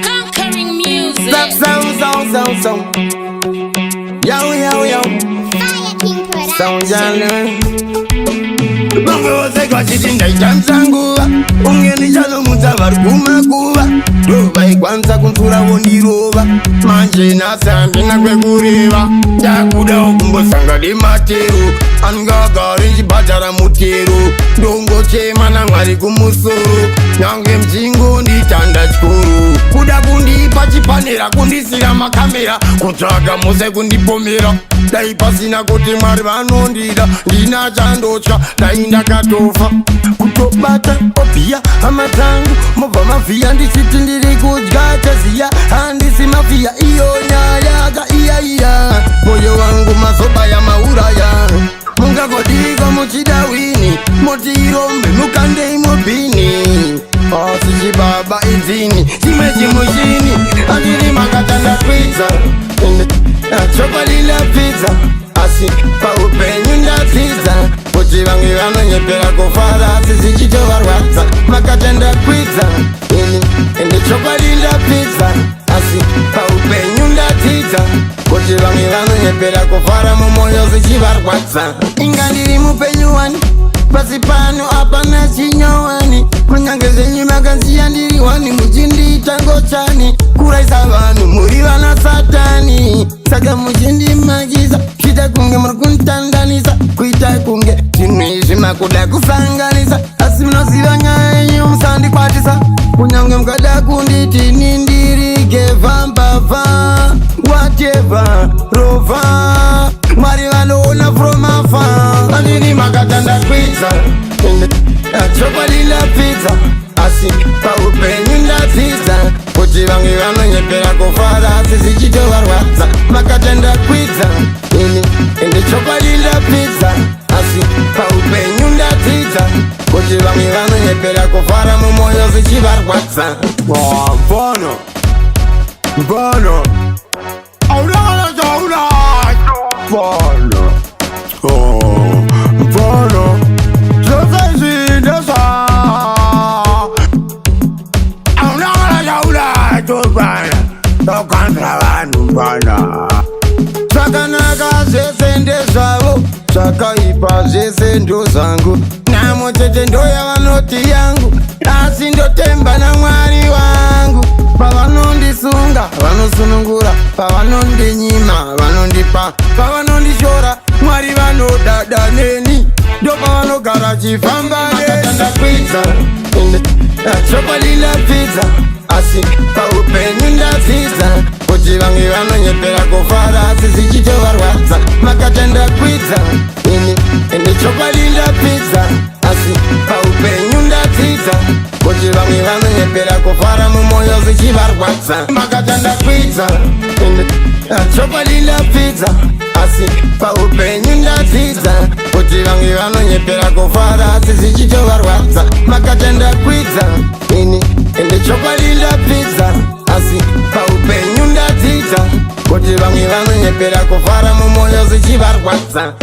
Conquering music. Sound. Yo. Fire King Sound Production. jana. Mambo wose kwa chiti ndaitamsanguva. Ungeni chalo mutavari kumakuva. Rova ikwanisa kuntura wondirova. Manje nasambi nakwekureva. Ndakudawo kumbosanga nematero. Angagari chibhadhara mutero. Ndongochema naMwari kumusoro. Nyange mjingo nditanda chikoro. Kuda kundipa chipanera kundisira makamera. Kutsvaga mose kundipomera. Dai pasina kuti Mwari vanondida. Ndina chandotya dai ndakatofa. Kutobata obhiya amatangu. Mobva mavhiya ndisiti ndiri kudya chaziya. Handisi mavhiya iyo nyaya iya. Moyo wangu mazobaya mauraya. Mungagodika muchidawini. Motirombe mukandei mobhini. Sichibaba inzini chimwe chimushini. Andiri makatanda kwidza chokwalila pizza. Asi paupenyu ndadzidza kuti vamwe vanonyepera kufara sisichitovarwadza. Makatanda kwidza ende chokwalila pizza. Asi paupenyu ndadzidza kuti vamwe vanonyepera kufara mumwoyo zichivarwadza. Inga ndiri mupenyu wani pasi pano apana chinyowani. Kunyange zenyu makanziya ndiri wani muchindiita ngochani. Kuraisa vanhu muri vana satani. Saka muchindimakisa kuita kunge muri kunditandanisa. Kuita kunge zvinhu izvi makuda kusanganisa. Asi munoziva nyaya yenyu musandikwatisa. Kunyange mukada kunditi nindirige vambavha. Whatever rova Mwari vanoona from afar. Andini makatanda kwidza chokwalila pizza. Asi paupenyu ndadzidza kuti vamwe vanonyepera kufara sisichitovarwadza. Makatanda kwidza ende chokwalila pizza. Asi paupenyu ndadzidza kuti vamwe vanonyepera kufara mumwoyo zichivarwadza. Mbono Mbono zvose zvindesa tokandra vanhu mbana. Zvakanaka zvese ndezvavo, zvakaipa zvese ndo zvangu. Nhamo chete ndoyavanoti yangu, asi ndotemba naMwari wangu. Pavanondisunga vanosunungura, pavanondinyima vanondipa, pavanondishora Mwari vanodada neni. Ndo pavanogara chifamba makatanda kwidza chokwalila pizza. Asi paupenyu ndadzidza kuti vamwe vanonyepera kufara sisichitovarwadza. Makatanda kwidza ende chokwalila pizza. Asi paupenyu ndadzidza kuti vamwe vanonyepera kufara mumwoyo zichivarwadza. Makatanda kwidza chokwalila pizza. Asi paupenyu ndadzidza kuti vamwe vanonyepera kufara sisichitovarwadza. Makatanda kwidza ende chokwalila pizza. Asi paupenyu ndadzidza kuti vamwe vanonyepera kufara mumwoyo zichivarwadza.